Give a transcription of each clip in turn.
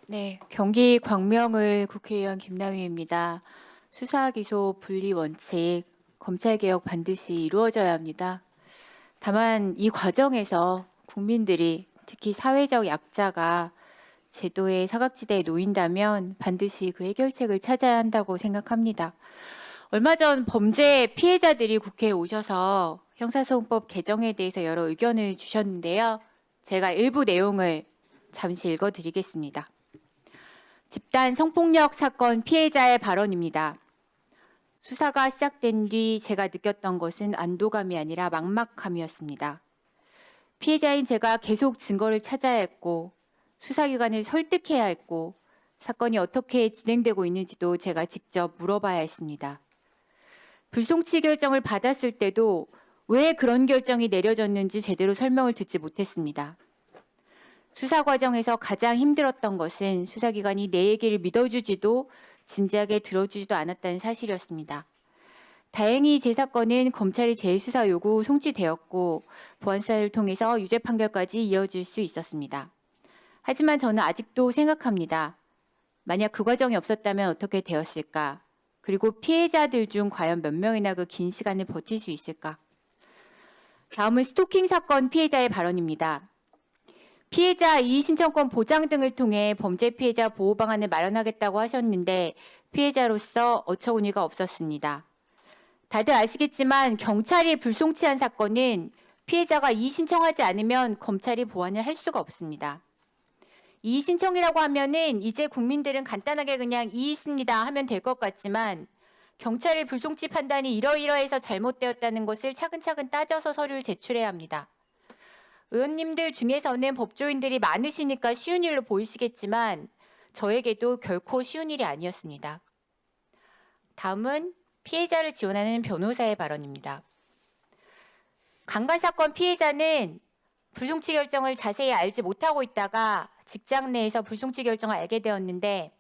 네, 경기 광명을 국회의원 김남희입니다. 수사 기소 분리 원칙, 검찰 개혁 반드시 이루어져야 합니다. 다만 이 과정에서 국민들이 특히 사회적 약자가 제도의 사각지대에 놓인다면 반드시 그 해결책을 찾아야 한다고 생각합니다. 얼마 전 범죄 피해자들이 국회에 오셔서 형사소송법 개정에 대해서 여러 의견을 주셨는데요. 제가 일부 내용을 잠시 읽어드리겠습니다. 집단 성폭력 사건 피해자의 발언입니다. 수사가 시작된 뒤 제가 느꼈던 것은 안도감이 아니라 막막함이었습니다. 피해자인 제가 계속 증거를 찾아야 했고 수사기관을 설득해야 했고 사건이 어떻게 진행되고 있는지도 제가 직접 물어봐야 했습니다. 불송치 결정을 받았을 때도 왜 그런 결정이 내려졌는지 제대로 설명을 듣지 못했습니다. 수사 과정에서 가장 힘들었던 것은 수사기관이 내 얘기를 믿어주지도 진지하게 들어주지도 않았다는 사실이었습니다. 다행히 제 사건은 검찰이 재수사 요구 송치되었고 보안수사를 통해서 유죄 판결까지 이어질 수 있었습니다. 하지만 저는 아직도 생각합니다. 만약 그 과정이 없었다면 어떻게 되었을까? 그리고 피해자들 중 과연 몇 명이나 그 긴 시간을 버틸 수 있을까? 다음은 스토킹 사건 피해자의 발언입니다. 피해자 이의신청권 보장 등을 통해 범죄 피해자 보호 방안을 마련하겠다고 하셨는데 피해자로서 어처구니가 없었습니다. 다들 아시겠지만 경찰이 불송치한 사건은 피해자가 이의신청하지 않으면 검찰이 보완을 할 수가 없습니다. 이의신청이라고 하면은 이제 국민들은 간단하게 그냥 이의 있습니다 하면 될 것 같지만 경찰의 불송치 판단이 이러이러해서 잘못되었다는 것을 차근차근 따져서 서류를 제출해야 합니다. 의원님들 중에서는 법조인들이 많으시니까 쉬운 일로 보이시겠지만 저에게도 결코 쉬운 일이 아니었습니다. 다음은 피해자를 지원하는 변호사의 발언입니다. 강간 사건 피해자는 불송치 결정을 자세히 알지 못하고 있다가 직장 내에서 불송치 결정을 알게 되었는데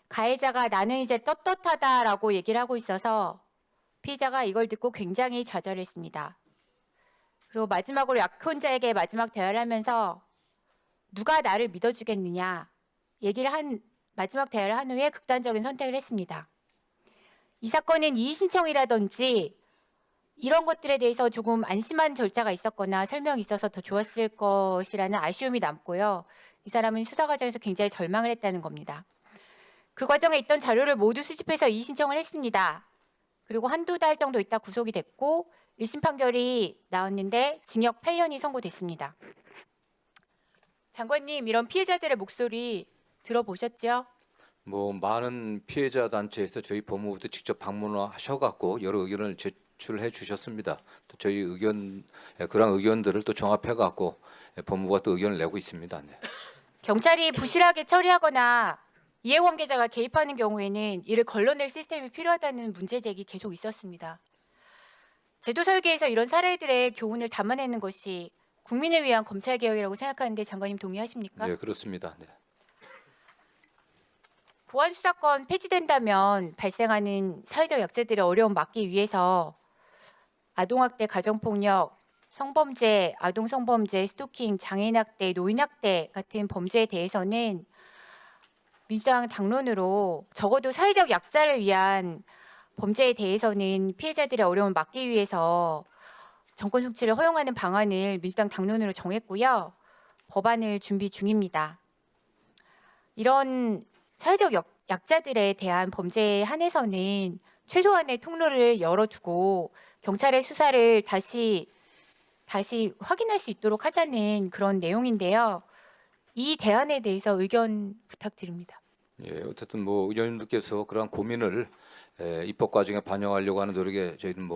가해자가 나는 이제 떳떳하다라고 얘기를 하고 있어서 피해자가 이걸 듣고 굉장히 좌절했습니다. 그리고 마지막으로 약혼자에게 마지막 대화를 하면서 누가 나를 믿어주겠느냐 마지막 대화를 한 후에 극단적인 선택을 했습니다. 이 사건은 이의신청이라든지 이런 것들에 대해서 조금 안심한 절차가 있었거나 설명이 있어서 더 좋았을 것이라는 아쉬움이 남고요. 이 사람은 수사 과정에서 굉장히 절망을 했다는 겁니다. 그 과정에 있던 자료를 모두 수집해서 이의신청을 했습니다. 그리고 한두 달 정도 있다 구속이 됐고 1심 판결이 나왔는데 징역 8년이 선고됐습니다. 장관님, 이런 피해자들의 목소리 들어보셨죠? 많은 피해자 단체에서 저희 법무부도 직접 방문하셔갖고 여러 의견을 제출해 주셨습니다. 또 저희 의견 그런 의견들을 또 종합해갖고 법무부가 또 의견을 내고 있습니다. 네. 경찰이 부실하게 처리하거나 이해관계자가 개입하는 경우에는 이를 걸러낼 시스템이 필요하다는 문제 제기 계속 있었습니다. 제도 설계에서 이런 사례들의 교훈을 담아내는 것이 국민을 위한 검찰개혁이라고 생각하는데 장관님 동의하십니까? 네, 그렇습니다. 네. 보안수사권 폐지된다면 발생하는 사회적 약자들의 어려움 막기 위해서 아동학대, 가정폭력, 성범죄, 아동성범죄, 스토킹, 장애인학대, 노인학대 같은 범죄에 대해서는 민주당 당론으로 적어도 사회적 약자를 위한 범죄에 대해서는 피해자들의 어려움을 막기 위해서 정권 송치를 허용하는 방안을 민주당 당론으로 정했고요. 법안을 준비 중입니다. 이런 사회적 약자들에 대한 범죄에 한해서는 최소한의 통로를 열어두고 경찰의 수사를 다시 확인할 수 있도록 하자는 그런 내용인데요. 이 대안에 대해서 의견 부탁드립니다. 예, 어쨌든 의원님들께서 그러한 고민을 입법 과정에 반영하려고 하는 노력에 저희는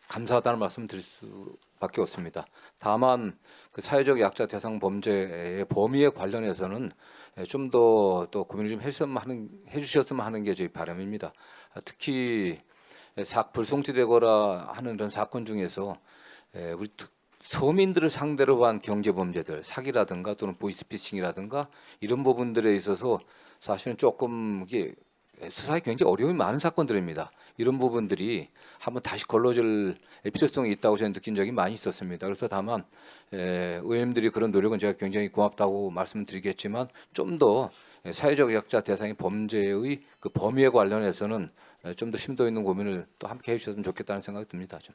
감사하다는 말씀 드릴 수밖에 없습니다. 다만 그 사회적 약자 대상 범죄의 범위에 관련해서는 좀 더 또 고민을 좀 해주셨으면 하는 게 저희 바람입니다. 특히 불송치되거나 하는 이런 사건 중에서 우리 서민들을 상대로 한 경제 범죄들, 사기라든가 또는 보이스피싱이라든가 이런 부분들에 있어서 사실은 조금 이게 수사에 굉장히 어려움이 많은 사건들입니다. 이런 부분들이 한번 다시 걸러질 필요성이 있다고 저는 느낀 적이 많이 있었습니다. 그래서 다만 의원님들이 그런 노력은 제가 굉장히 고맙다고 말씀드리겠지만 좀 더 사회적 약자 대상의 범죄의 그 범위에 관련해서는 좀 더 심도 있는 고민을 또 함께 해주셨으면 좋겠다는 생각이 듭니다. 좀.